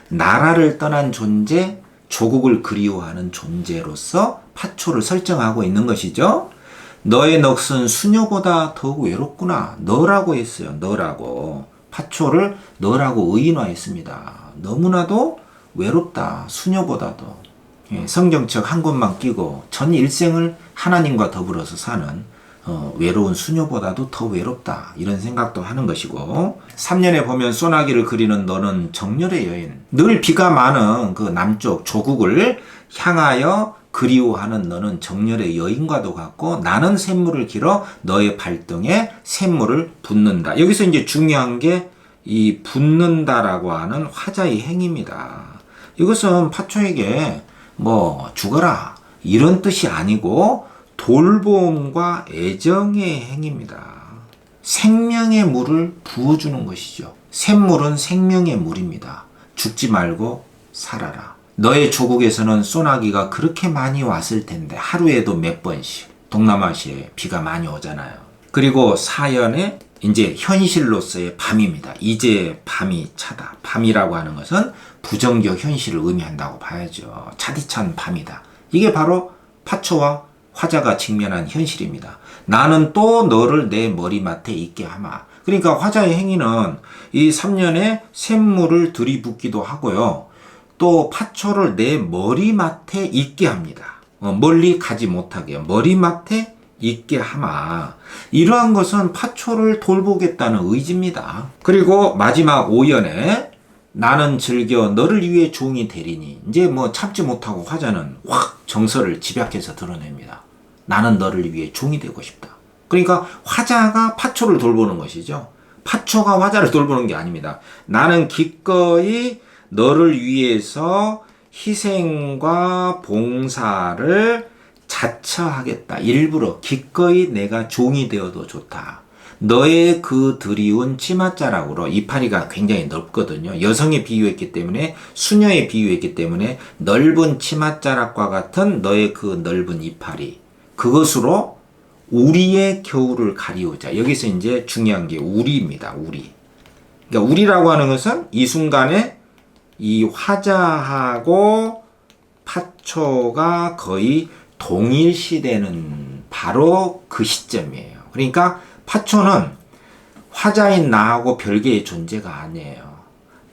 나라를 떠난 존재, 조국을 그리워하는 존재로서 파초를 설정하고 있는 것이죠. 너의 넋은 수녀보다 더욱 외롭구나. 너라고 했어요. 너라고. 파초를 너라고 의인화했습니다. 너무나도 외롭다. 수녀보다도. 성경책 한 권만 끼고 전 일생을 하나님과 더불어서 사는 외로운 수녀보다도 더 외롭다, 이런 생각도 하는 것이고, 3년에 보면 소나기를 그리는 너는 정열의 여인. 늘 비가 많은 그 남쪽 조국을 향하여 그리워하는 너는 정열의 여인과도 같고, 나는 샘물을 길어 너의 발등에 샘물을 붓는다. 여기서 이제 중요한 게 이 붓는다라고 하는 화자의 행위입니다. 이것은 파초에게 뭐 죽어라 이런 뜻이 아니고 돌봄과 애정의 행위입니다. 생명의 물을 부어주는 것이죠. 샘물은 생명의 물입니다. 죽지 말고 살아라. 너의 조국에서는 소나기가 그렇게 많이 왔을 텐데, 하루에도 몇 번씩 동남아시아에 비가 많이 오잖아요. 그리고 사연에 이제 현실로서의 밤입니다. 이제 밤이 차다. 밤이라고 하는 것은 부정적 현실을 의미한다고 봐야죠. 차디찬 밤이다. 이게 바로 파초와 화자가 직면한 현실입니다. 나는 또 너를 내 머리맡에 있게 하마. 그러니까 화자의 행위는 이 3년에 샘물을 들이붓기도 하고요. 또 파초를 내 머리맡에 있게 합니다. 멀리 가지 못하게 머리맡에 있게 하마. 이러한 것은 파초를 돌보겠다는 의지입니다. 그리고 마지막 5연에 나는 즐겨 너를 위해 종이 되리니. 이제 뭐 참지 못하고 화자는 확 정서를 집약해서 드러냅니다. 나는 너를 위해 종이 되고 싶다. 그러니까 화자가 파초를 돌보는 것이죠. 파초가 화자를 돌보는 게 아닙니다. 나는 기꺼이 너를 위해서 희생과 봉사를 자처하겠다. 일부러 기꺼이 내가 종이 되어도 좋다. 너의 그 드리운 치맛자락으로, 이파리가 굉장히 넓거든요. 여성에 비유했기 때문에, 수녀에 비유했기 때문에 넓은 치맛자락과 같은 너의 그 넓은 이파리, 그것으로 우리의 겨울을 가리우자. 여기서 이제 중요한 게 우리입니다. 우리. 그러니까 우리라고 하는 것은 이 순간에 이 화자하고 파초가 거의 동일시되는 바로 그 시점이에요. 그러니까 파초는 화자인 나하고 별개의 존재가 아니에요.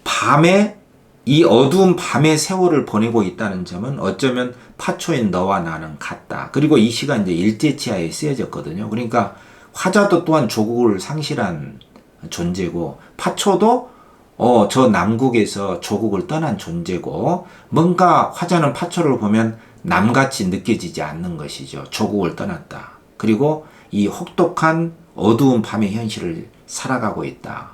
밤에, 이 어두운 밤의 세월을 보내고 있다는 점은 어쩌면 파초인 너와 나는 같다. 그리고 이 시가 이제 일제치하에 쓰여졌거든요. 그러니까 화자도 또한 조국을 상실한 존재고, 파초도 저 남국에서 조국을 떠난 존재고, 뭔가 화자는 파초를 보면 남같이 느껴지지 않는 것이죠. 조국을 떠났다. 그리고 이 혹독한 어두운 밤의 현실을 살아가고 있다.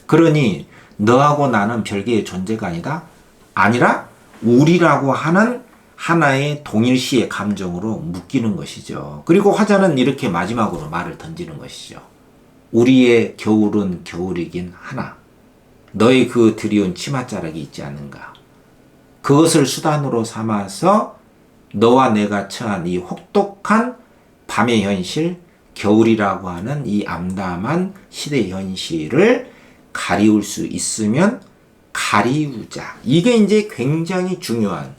그러니 너하고 나는 별개의 존재가 아니라 우리라고 하는 하나의 동일시의 감정으로 묶이는 것이죠. 그리고 화자는 이렇게 마지막으로 말을 던지는 것이죠. 우리의 겨울은 겨울이긴 하나 너의 그 드리운 치맛자락이 있지 않는가. 그것을 수단으로 삼아서 너와 내가 처한 이 혹독한 밤의 현실, 겨울이라고 하는 이 암담한 시대 현실을 가리울 수 있으면 가리우자. 이게 이제 굉장히 중요한,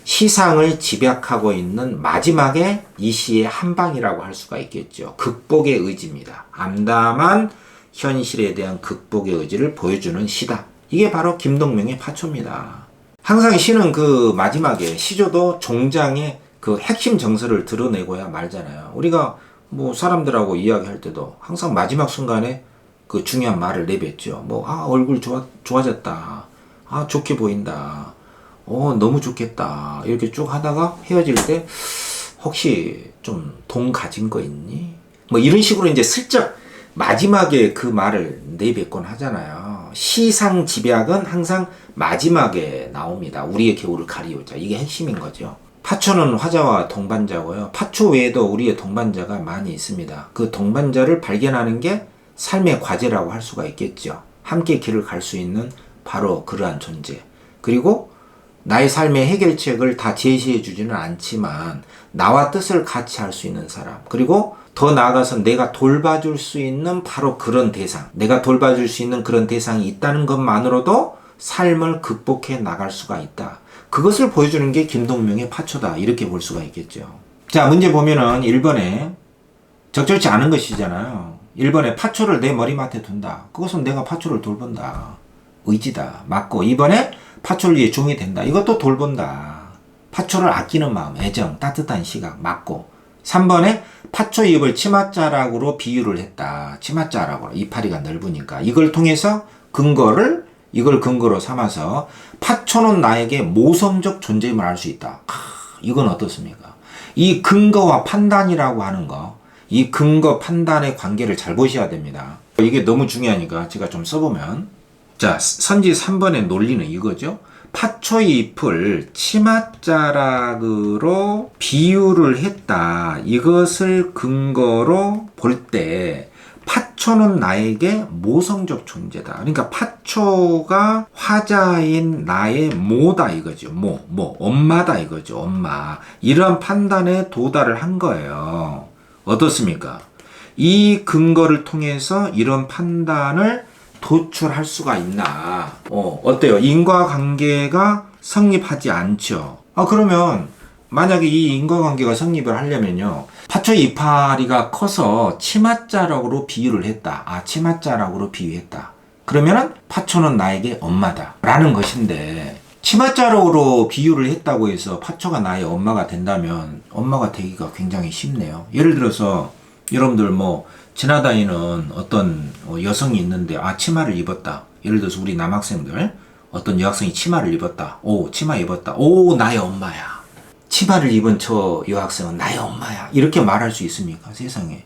시상을 집약하고 있는 마지막에 이 시의 한방이라고 할 수가 있겠죠. 극복의 의지입니다. 암담한 현실에 대한 극복의 의지를 보여주는 시다. 이게 바로 김동명의 파초입니다. 항상 시는 그 마지막에, 시조도 종장의 그 핵심 정서를 드러내고야 말잖아요. 우리가 뭐 사람들하고 이야기할 때도 항상 마지막 순간에 그 중요한 말을 내뱉죠. 얼굴 좋아졌다. 좋게 보인다. 너무 좋겠다. 이렇게 쭉 하다가 헤어질 때 혹시 좀 돈 가진 거 있니? 이런 식으로 이제 슬쩍 마지막에 그 말을 내뱉곤 하잖아요. 시상 집약은 항상 마지막에 나옵니다. 우리의 겨울을 가리우자. 이게 핵심인 거죠. 파초는 화자와 동반자고요. 파초 외에도 우리의 동반자가 많이 있습니다. 그 동반자를 발견하는 게 삶의 과제라고 할 수가 있겠죠. 함께 길을 갈 수 있는 바로 그러한 존재. 그리고 나의 삶의 해결책을 다 제시해 주지는 않지만 나와 뜻을 같이 할 수 있는 사람. 그리고 더 나아가서 내가 돌봐줄 수 있는 바로 그런 대상. 내가 돌봐줄 수 있는 그런 대상이 있다는 것만으로도 삶을 극복해 나갈 수가 있다. 그것을 보여주는 게 김동명의 파초다. 이렇게 볼 수가 있겠죠. 자, 문제 보면은 1번에 적절치 않은 것이잖아요. 1번에 파초를 내 머리맡에 둔다. 그것은 내가 파초를 돌본다. 의지다. 맞고. 2번에 파초를 위해 종이 된다. 이것도 돌본다. 파초를 아끼는 마음, 애정, 따뜻한 시각. 맞고. 3번에 파초 잎을 치맛자락으로 비유를 했다. 치맛자락으로. 이파리가 넓으니까. 이걸 통해서 이걸 근거로 삼아서 파초는 나에게 모성적 존재임을 알 수 있다. 이건 어떻습니까? 이 근거와 판단이라고 하는 거, 이 근거 판단의 관계를 잘 보셔야 됩니다. 이게 너무 중요하니까 제가 좀 써보면, 자, 선지 3번의 논리는 이거죠. 파초잎을 치맛자락으로 비유를 했다. 이것을 근거로 볼 때 파초는 나에게 모성적 존재다. 그러니까 파초가 화자인 나의 모다 이거죠. 엄마다 이거죠. 엄마. 이러한 판단에 도달을 한 거예요. 어떻습니까? 이 근거를 통해서 이런 판단을 도출할 수가 있나? 어때요? 인과관계가 성립하지 않죠. 그러면 만약에 이 인과관계가 성립을 하려면요, 파초 이파리가 커서 치맛자락으로 비유를 했다. 치맛자락으로 비유했다. 그러면은 파초는 나에게 엄마다 라는 것인데, 치맛자락으로 비유를 했다고 해서 파초가 나의 엄마가 된다면 엄마가 되기가 굉장히 쉽네요. 예를 들어서 여러분들 지나다니는 어떤 여성이 있는데 치마를 입었다. 예를 들어서 우리 남학생들, 어떤 여학생이 치마를 입었다. 치마 입었다. 나의 엄마야. 치마를 입은 저 여학생은 나의 엄마야. 이렇게 말할 수 있습니까? 세상에.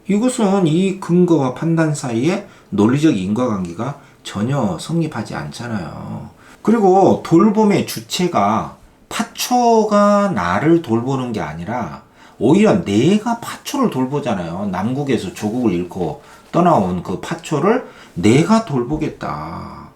이것은 이 근거와 판단 사이에 논리적 인과관계가 전혀 성립하지 않잖아요. 그리고 돌봄의 주체가 파초가 나를 돌보는 게 아니라 오히려 내가 파초를 돌보잖아요. 남국에서 조국을 잃고 떠나온 그 파초를 내가 돌보겠다.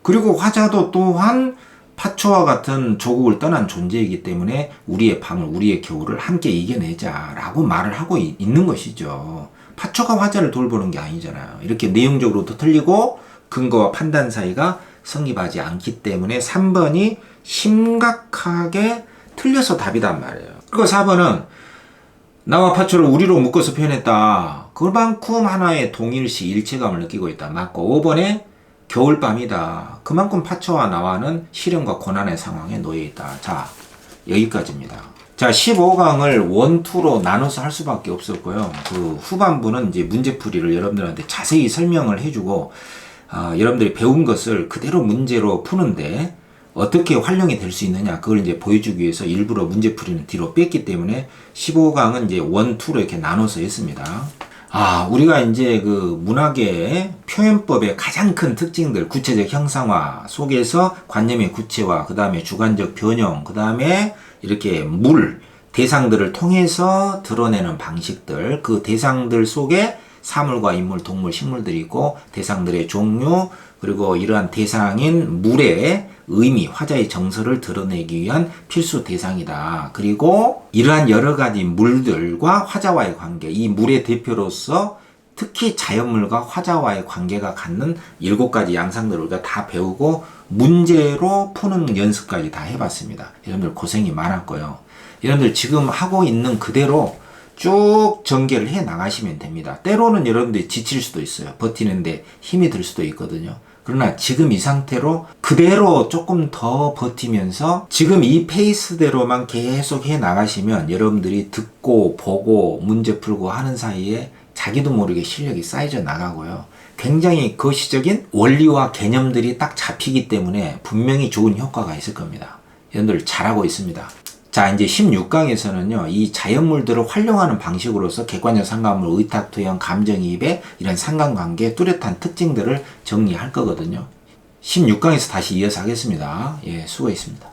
그리고 화자도 또한 파초와 같은 조국을 떠난 존재이기 때문에 우리의 밤을, 우리의 겨울을 함께 이겨내자라고 말을 하고 있는 것이죠. 파초가 화자를 돌보는 게 아니잖아요. 이렇게 내용적으로도 틀리고 근거와 판단 사이가 성립하지 않기 때문에 3번이 심각하게 틀려서 답이단 말이에요. 그리고 4번은 나와 파초를 우리로 묶어서 표현했다. 그만큼 하나의 동일시, 일체감을 느끼고 있다. 맞고 5번에 겨울밤이다. 그만큼 파초와 나와는 시련과 고난의 상황에 놓여 있다. 자, 여기까지입니다. 자, 15강을 1, 2로 나눠서 할 수밖에 없었고요. 그 후반부는 이제 문제풀이를 여러분들한테 자세히 설명을 해주고, 여러분들이 배운 것을 그대로 문제로 푸는데 어떻게 활용이 될 수 있느냐, 그걸 이제 보여주기 위해서 일부러 문제풀이는 뒤로 뺐기 때문에 15강은 이제 1, 2로 이렇게 나눠서 했습니다. 우리가 이제 그 문학의 표현법의 가장 큰 특징들, 구체적 형상화 속에서 관념의 구체화, 그 다음에 주관적 변형, 그 다음에 이렇게 대상들을 통해서 드러내는 방식들, 그 대상들 속에 사물과 인물, 동물, 식물들이 있고, 대상들의 종류, 그리고 이러한 대상인 물의 의미, 화자의 정서를 드러내기 위한 필수 대상이다. 그리고 이러한 여러 가지 물들과 화자와의 관계, 이 물의 대표로서 특히 자연물과 화자와의 관계가 갖는 7가지 양상들을 우리가 다 배우고 문제로 푸는 연습까지 다 해봤습니다. 여러분들 고생이 많았고요. 여러분들 지금 하고 있는 그대로 쭉 전개를 해 나가시면 됩니다. 때로는 여러분들이 지칠 수도 있어요. 버티는데 힘이 들 수도 있거든요. 그러나 지금 이 상태로 그대로 조금 더 버티면서 지금 이 페이스대로만 계속 해 나가시면 여러분들이 듣고 보고 문제 풀고 하는 사이에 자기도 모르게 실력이 쌓여져 나가고요. 굉장히 거시적인 원리와 개념들이 딱 잡히기 때문에 분명히 좋은 효과가 있을 겁니다. 여러분들 잘하고 있습니다. 자, 이제 16강에서는요, 이 자연물들을 활용하는 방식으로서 객관적 상관물, 의탁, 투영, 감정이입의 이런 상관관계, 뚜렷한 특징들을 정리할 거거든요. 16강에서 다시 이어서 하겠습니다. 예, 수고했습니다.